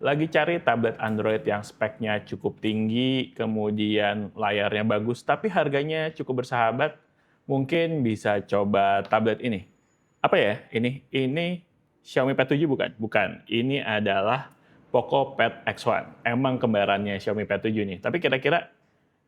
Lagi cari tablet Android yang speknya cukup tinggi, kemudian layarnya bagus, tapi harganya cukup bersahabat, mungkin bisa coba tablet ini. Apa ya ini? Ini Xiaomi Pad 7 bukan? Bukan. Ini adalah Poco Pad X1. Emang kembarannya Xiaomi Pad 7 nih. Tapi kira-kira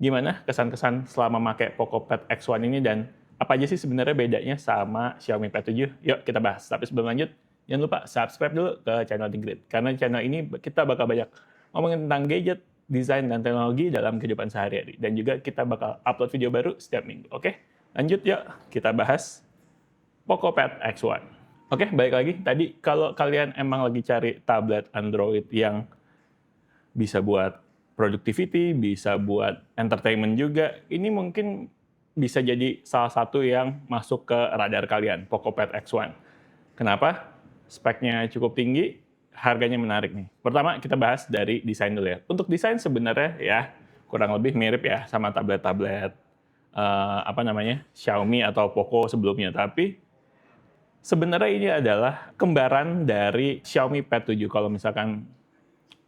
gimana kesan-kesan selama pakai Poco Pad X1 ini dan apa aja sih sebenarnya bedanya sama Xiaomi Pad 7? Yuk kita bahas. Tapi sebelum lanjut, jangan lupa subscribe dulu ke channel The Grid. Karena di channel ini kita bakal banyak ngomongin tentang gadget, desain, dan teknologi dalam kehidupan sehari-hari. Dan juga kita bakal upload video baru setiap minggu. Oke? Lanjut yuk, kita bahas Poco Pad X1. Oke, balik lagi. Tadi kalau kalian emang lagi cari tablet Android yang bisa buat productivity, bisa buat entertainment juga, ini mungkin bisa jadi salah satu yang masuk ke radar kalian, Poco Pad X1. Kenapa? Speknya cukup tinggi, harganya menarik nih. Pertama, kita bahas dari desain dulu ya. Untuk desain sebenarnya ya kurang lebih mirip ya sama tablet-tablet Xiaomi atau Poco sebelumnya. Tapi sebenarnya ini adalah kembaran dari Xiaomi Pad 7. Kalau misalkan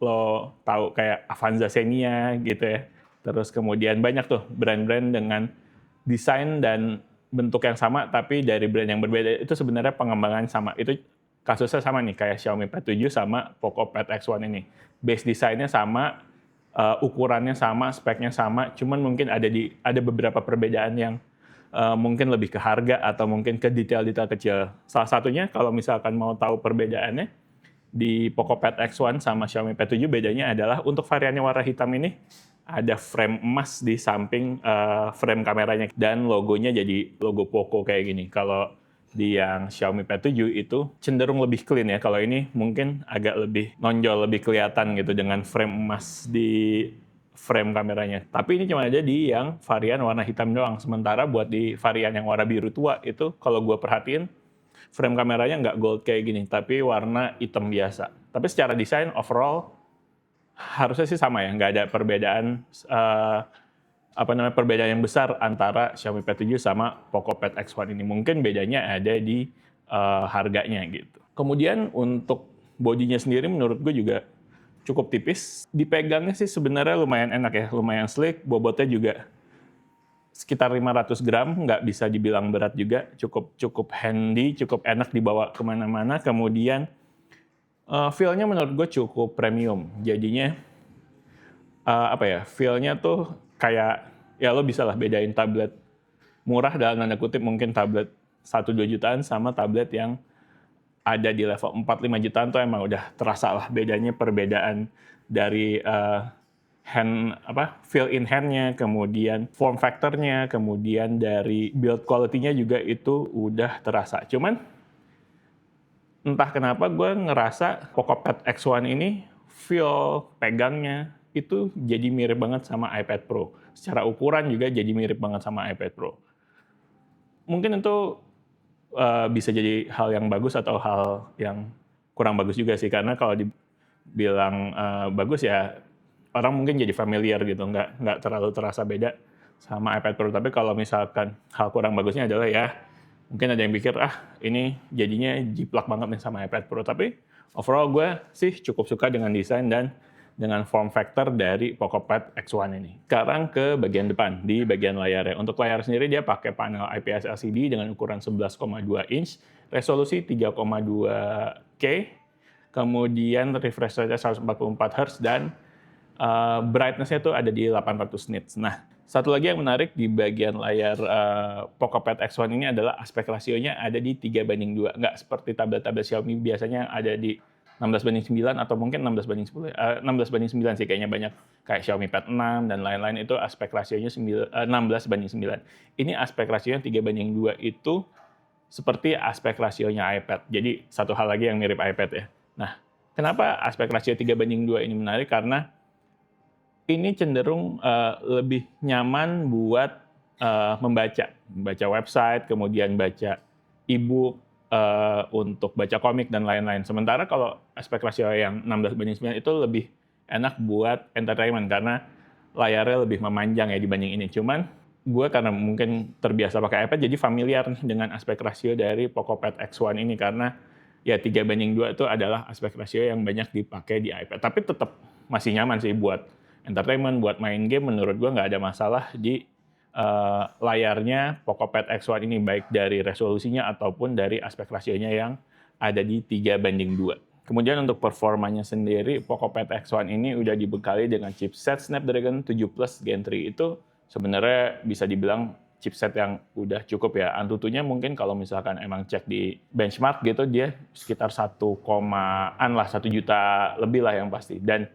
lo tahu kayak Avanza Xenia gitu ya. Terus kemudian banyak tuh brand-brand dengan desain dan bentuk yang sama tapi dari brand yang berbeda, itu sebenarnya pengembangan sama. Itu kasusnya sama nih kayak Xiaomi Pad 7 sama Poco Pad X1 ini. Base desainnya sama, ukurannya sama, speknya sama, cuman mungkin ada beberapa perbedaan yang mungkin lebih ke harga atau mungkin ke detail-detail kecil. Salah satunya kalau misalkan mau tahu perbedaannya, di Poco Pad X1 sama Xiaomi Pad 7 bedanya adalah untuk variannya warna hitam ini ada frame emas di samping frame kameranya dan logonya jadi logo Poco kayak gini. Kalau di yang Xiaomi Pad 7 itu cenderung lebih clean ya. Kalau ini mungkin agak lebih nonjol, lebih kelihatan gitu dengan frame emas di frame kameranya. Tapi ini cuma ada di yang varian warna hitam doang. Sementara buat di varian yang warna biru tua itu kalau gue perhatiin frame kameranya nggak gold kayak gini, tapi warna hitam biasa. Tapi secara desain overall harusnya sih sama ya, nggak ada perbedaan perbedaan yang besar antara Xiaomi Pad 7 sama Poco Pad X1 ini. Mungkin bedanya ada di harganya gitu. Kemudian untuk bodinya sendiri menurut gue juga cukup tipis. Dipegangnya sih sebenarnya lumayan enak ya, lumayan sleek, bobotnya juga sekitar 500 gram, nggak bisa dibilang berat juga, cukup handy, cukup enak dibawa kemana-mana. Kemudian feel-nya menurut gue cukup premium, jadinya feel-nya tuh kayak ya lo bisa lah bedain tablet murah dalam tanda kutip mungkin tablet 1-2 jutaan sama tablet yang ada di level 4-5 jutaan tuh emang udah terasa lah bedanya, perbedaan dari feel in hand-nya, kemudian form factor-nya, kemudian dari build quality-nya juga itu udah terasa. Cuman entah kenapa gue ngerasa Poco Pad X1 ini feel pegangnya itu jadi mirip banget sama iPad Pro. Secara ukuran juga jadi mirip banget sama iPad Pro. Mungkin itu bisa jadi hal yang bagus atau hal yang kurang bagus juga sih, karena kalau dibilang bagus ya orang mungkin jadi familiar gitu, nggak terlalu terasa beda sama iPad Pro. Tapi kalau misalkan hal kurang bagusnya adalah ya mungkin ada yang pikir ini jadinya jiplak banget nih sama iPad Pro. Tapi overall gue sih cukup suka dengan desain dan dengan form factor dari Poco Pad X1 ini. Sekarang ke bagian depan, di bagian layarnya. Untuk layar sendiri dia pakai panel IPS LCD dengan ukuran 11,2 inch, resolusi 3,2K, kemudian refresh rate-nya 144 Hz, dan brightness-nya tuh ada di 800 nits. Nah, satu lagi yang menarik di bagian layar Poco Pad X1 ini adalah aspek rasionya ada di 3:2. Nggak seperti tablet-tablet Xiaomi biasanya ada di 16:9 atau mungkin 16:10. 16:9 sih kayaknya banyak. Kayak Xiaomi Pad 6 dan lain-lain itu aspek rasionya 16:9. Ini aspek rasionya 3:2 itu seperti aspek rasionya iPad. Jadi satu hal lagi yang mirip iPad ya. Nah, kenapa aspek rasio 3:2 ini menarik? Karena ini cenderung lebih nyaman buat membaca website, kemudian baca e-book, untuk baca komik dan lain-lain. Sementara kalau aspek rasio yang 16:9 itu lebih enak buat entertainment karena layarnya lebih memanjang ya dibanding ini. Cuman gue karena mungkin terbiasa pakai iPad jadi familiar nih dengan aspek rasio dari Poco Pad X1 ini karena ya 3:2 itu adalah aspek rasio yang banyak dipakai di iPad. Tapi tetap masih nyaman sih buat entertainment, buat main game, menurut gue nggak ada masalah di layarnya PocoPad X1 ini, baik dari resolusinya ataupun dari aspek rasionya yang ada di 3:2. Kemudian untuk performanya sendiri, PocoPad X1 ini udah dibekali dengan chipset Snapdragon 7 Plus Gen 3. Itu sebenarnya bisa dibilang chipset yang udah cukup ya. Antutunya mungkin kalau misalkan emang cek di benchmark gitu, dia sekitar 1 juta lebih lah yang pasti. Dan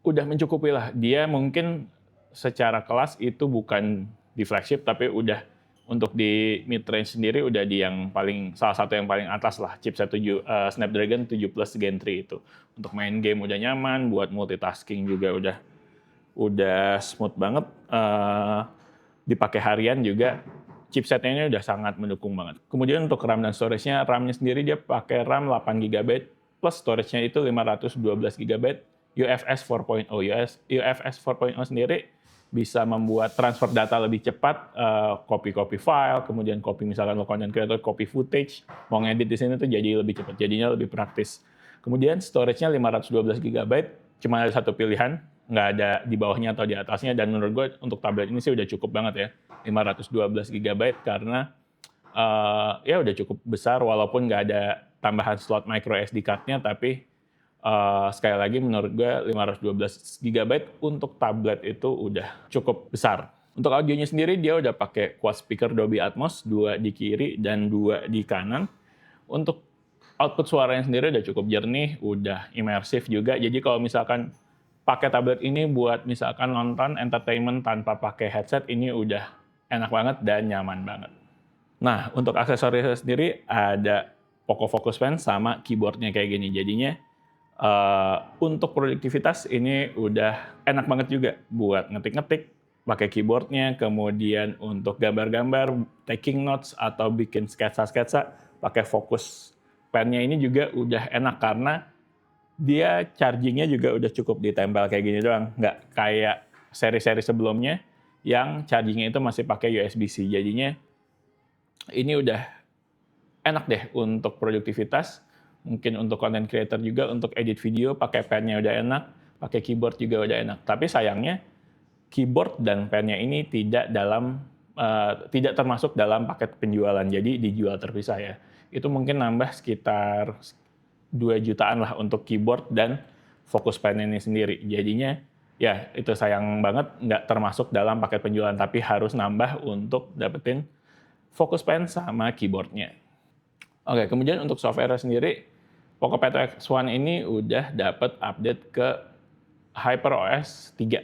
udah mencukupi lah. Dia mungkin secara kelas itu bukan di flagship, tapi udah untuk di mid range sendiri udah di yang salah satu yang paling atas lah, chipset Snapdragon 7 Plus Gen 3 itu. Untuk main game udah nyaman, buat multitasking juga udah smooth banget. Dipakai harian juga chipsetnya ini udah sangat mendukung banget. Kemudian untuk RAM dan storage-nya, RAM-nya sendiri dia pakai RAM 8 GB plus storage-nya itu 512 GB UFS 4.0. UFS 4.0 sendiri bisa membuat transfer data lebih cepat, copy file, kemudian copy misalkan lo content creator, copy footage, mau ngedit di sini tuh jadi lebih cepat, jadinya lebih praktis. Kemudian storage-nya 512 GB, cuma ada satu pilihan, nggak ada di bawahnya atau di atasnya, dan menurut gue untuk tablet ini sih udah cukup banget ya, 512 GB, karena ya udah cukup besar, walaupun nggak ada tambahan slot micro SD card-nya, tapi sekali lagi menurut gue 512 GB untuk tablet itu udah cukup besar. Untuk audionya sendiri dia udah pakai quad speaker Dolby Atmos, 2 di kiri dan 2 di kanan. Untuk output suaranya sendiri udah cukup jernih, udah imersif juga. Jadi kalau misalkan pakai tablet ini buat misalkan nonton entertainment tanpa pakai headset, ini udah enak banget dan nyaman banget. Nah, untuk aksesorisnya sendiri ada Poco Focus Pen sama keyboardnya kayak gini. Jadinya untuk produktivitas ini udah enak banget juga buat ngetik-ngetik pakai keyboardnya, kemudian untuk gambar-gambar, taking notes atau bikin sketsa-sketsa pakai Focus Pen-nya ini juga udah enak karena dia chargingnya juga udah cukup ditempel kayak gini doang, nggak kayak seri-seri sebelumnya yang chargingnya itu masih pakai USB-C. Jadinya ini udah enak deh untuk produktivitas. Mungkin untuk content creator juga, untuk edit video, pakai pen-nya udah enak, pakai keyboard juga udah enak. Tapi sayangnya, keyboard dan pen-nya ini tidak termasuk dalam paket penjualan, jadi dijual terpisah ya. Itu mungkin nambah sekitar 2 jutaan lah untuk keyboard dan Focus Pen ini sendiri. Jadinya, ya itu sayang banget, nggak termasuk dalam paket penjualan, tapi harus nambah untuk dapetin Focus Pen sama keyboardnya. Oke, kemudian untuk software sendiri, PocoPad X1 ini udah dapat update ke HyperOS 3.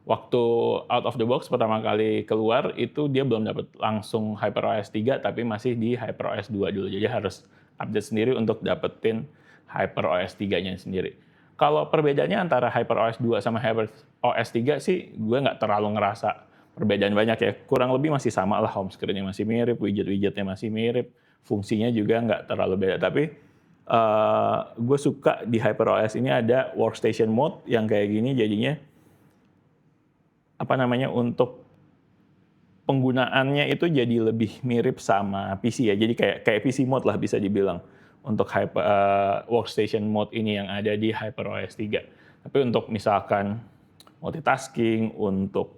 Waktu out of the box pertama kali keluar, itu dia belum dapat langsung HyperOS 3, tapi masih di HyperOS 2 dulu. Jadi harus update sendiri untuk dapetin HyperOS 3-nya sendiri. Kalau perbedaannya antara HyperOS 2 sama HyperOS 3 sih, gue nggak terlalu ngerasa perbedaan banyak ya. Kurang lebih masih sama lah, home screen-nya masih mirip, widget-widgetnya masih mirip, fungsinya juga nggak terlalu beda. Tapi gue suka di HyperOS ini ada workstation mode yang kayak gini, jadinya untuk penggunaannya itu jadi lebih mirip sama PC ya, jadi kayak PC mode lah bisa dibilang untuk workstation mode ini yang ada di HyperOS 3. Tapi untuk misalkan multitasking, untuk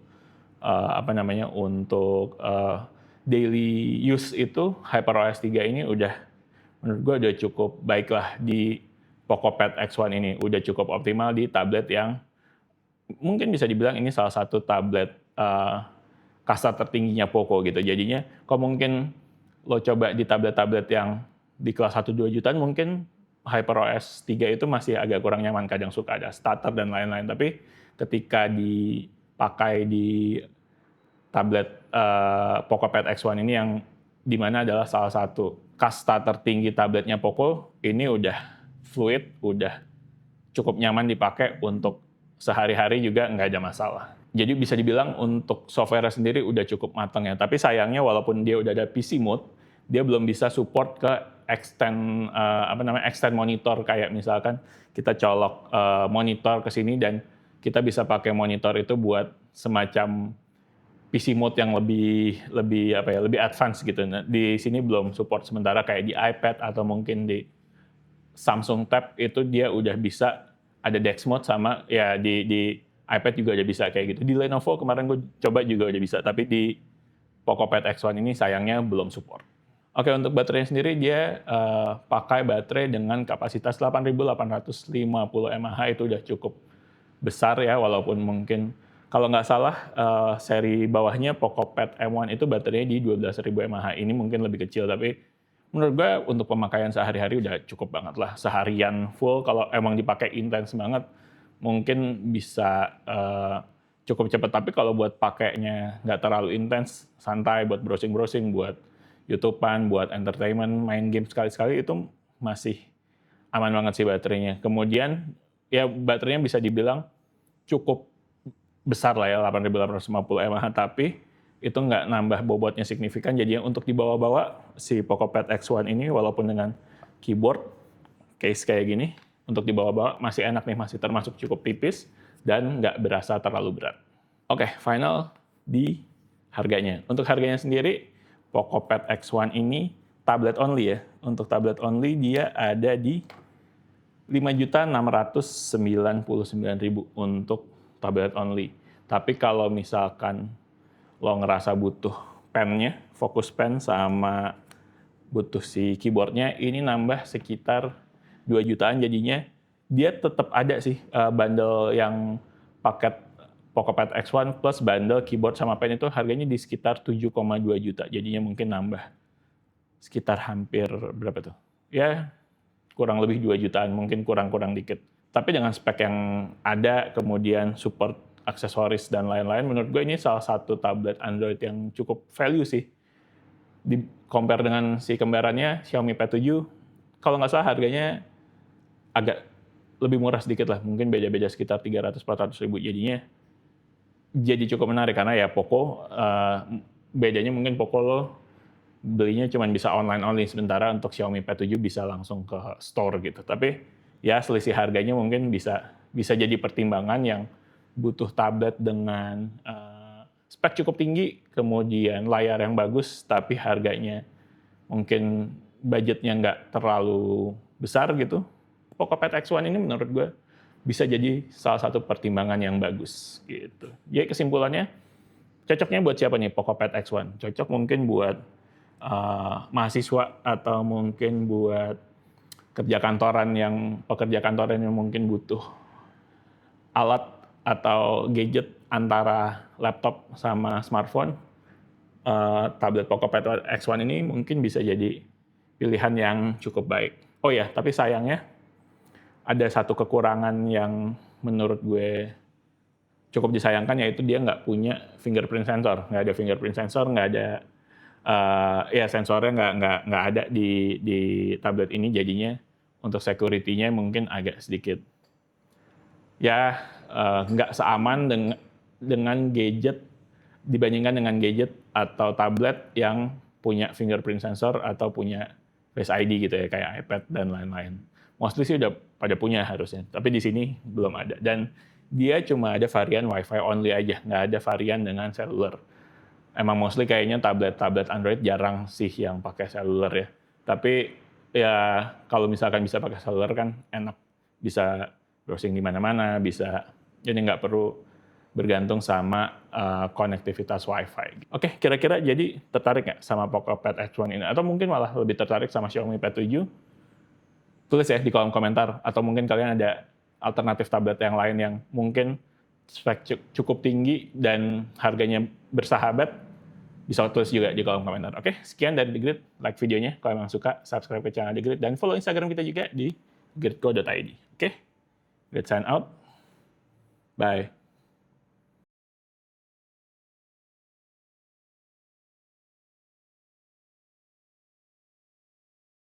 daily use itu HyperOS 3 ini udah menurut gue udah cukup baik lah di PocoPad X1 ini. Udah cukup optimal di tablet yang mungkin bisa dibilang ini salah satu tablet kasta tertingginya Poco gitu. Jadinya kalau mungkin lo coba di tablet-tablet yang di kelas 1-2 jutaan, mungkin HyperOS 3 itu masih agak kurang nyaman. Kadang suka ada stutter dan lain-lain. Tapi ketika dipakai di tablet PocoPad X1 ini yang dimana adalah salah satu kasta tertinggi tabletnya Poco, ini udah fluid, udah cukup nyaman dipakai untuk sehari-hari juga nggak ada masalah. Jadi bisa dibilang untuk software sendiri udah cukup matang ya. Tapi sayangnya walaupun dia udah ada PC mode, dia belum bisa support ke extend monitor, kayak misalkan kita colok monitor ke sini dan kita bisa pakai monitor itu buat semacam PC mode yang lebih advance gitu. Nah, di sini belum support, sementara kayak di iPad atau mungkin di Samsung Tab itu dia udah bisa ada DeX mode, sama ya di iPad juga udah bisa kayak gitu. Di Lenovo kemarin gue coba juga udah bisa, tapi di PocoPad X1 ini sayangnya belum support. Oke, untuk baterainya sendiri dia pakai baterai dengan kapasitas 8.850 mAh, itu udah cukup besar ya, walaupun mungkin kalau nggak salah seri bawahnya PocoPad M1 itu baterainya di 12.000 mAh. Ini mungkin lebih kecil, tapi menurut gue untuk pemakaian sehari-hari udah cukup banget lah. Seharian full kalau emang dipakai intens banget mungkin bisa cukup cepat. Tapi kalau buat pakainya nggak terlalu intens, santai buat browsing-browsing, buat YouTube-an, buat entertainment, main game sekali-sekali, itu masih aman banget sih baterainya. Kemudian ya baterainya bisa dibilang cukup besar lah ya, 8.850 mAh, tapi itu nggak nambah bobotnya signifikan. Jadi untuk dibawa-bawa si PocoPad X1 ini, walaupun dengan keyboard case kayak gini, untuk dibawa-bawa masih enak nih, masih termasuk cukup tipis dan nggak berasa terlalu berat. Oke, final di harganya. Untuk harganya sendiri, PocoPad X1 ini tablet only ya. Untuk tablet only dia ada di 5.699.000 untuk tablet only. Tapi kalau misalkan lo ngerasa butuh pennya, fokus pen, sama butuh si keyboardnya, ini nambah sekitar 2 jutaan. Jadinya dia tetap ada sih bundle yang paket PocoPad X1 plus bundle keyboard sama pen, itu harganya di sekitar 7,2 juta. Jadinya mungkin nambah sekitar hampir berapa tuh? Ya kurang lebih 2 jutaan, mungkin kurang-kurang dikit. Tapi dengan spek yang ada, kemudian support aksesoris dan lain-lain, menurut gue ini salah satu tablet Android yang cukup value sih. Di compare dengan si kembarannya Xiaomi Pad 7, kalau nggak salah harganya agak lebih murah sedikit lah, mungkin beda-beda sekitar 300-400 ribu. Jadinya jadi cukup menarik, karena ya Poco, bedanya mungkin Poco lo belinya cuma bisa online only, sementara untuk Xiaomi Pad 7 bisa langsung ke store gitu. Tapi ya selisih harganya mungkin bisa jadi pertimbangan yang butuh tablet dengan spek cukup tinggi, kemudian layar yang bagus, tapi harganya mungkin budgetnya nggak terlalu besar gitu. PocoPad X1 ini menurut gue bisa jadi salah satu pertimbangan yang bagus gitu. Jadi kesimpulannya, cocoknya buat siapa nih PocoPad X1? Cocok mungkin buat mahasiswa, atau mungkin buat pekerja kantoran yang mungkin butuh alat atau gadget antara laptop sama smartphone. Tablet PocoPad X1 ini mungkin bisa jadi pilihan yang cukup baik. Oh ya, tapi sayangnya ada satu kekurangan yang menurut gue cukup disayangkan, yaitu dia nggak punya fingerprint sensor. Nggak ada fingerprint sensor, nggak ada ya sensornya nggak ada di tablet ini. Jadinya untuk security-nya mungkin agak sedikit ya nggak seaman dengan gadget, dibandingkan dengan gadget atau tablet yang punya fingerprint sensor atau punya Face ID gitu ya, kayak iPad dan lain-lain. Mostly sih udah pada punya harusnya, tapi di sini belum ada. Dan dia cuma ada varian Wi-Fi only aja, nggak ada varian dengan cellular. Emang mostly kayaknya tablet Android jarang sih yang pakai cellular ya. Tapi ya kalau misalkan bisa pakai cellular kan enak, bisa browsing di mana-mana, bisa, jadi nggak perlu bergantung sama konektivitas Wi-Fi. Oke, kira-kira jadi tertarik nggak sama PocoPad X1 ini? Atau mungkin malah lebih tertarik sama Xiaomi Pad 7? Tulis ya di kolom komentar. Atau mungkin kalian ada alternatif tablet yang lain yang mungkin spek cukup tinggi dan harganya bersahabat, bisa tulis juga di kolom komentar. Oke, sekian dari The Grid. Like videonya kalau memang suka, subscribe ke channel The Grid, dan follow Instagram kita juga di gridco.id. Oke, Grid sign out. Bye.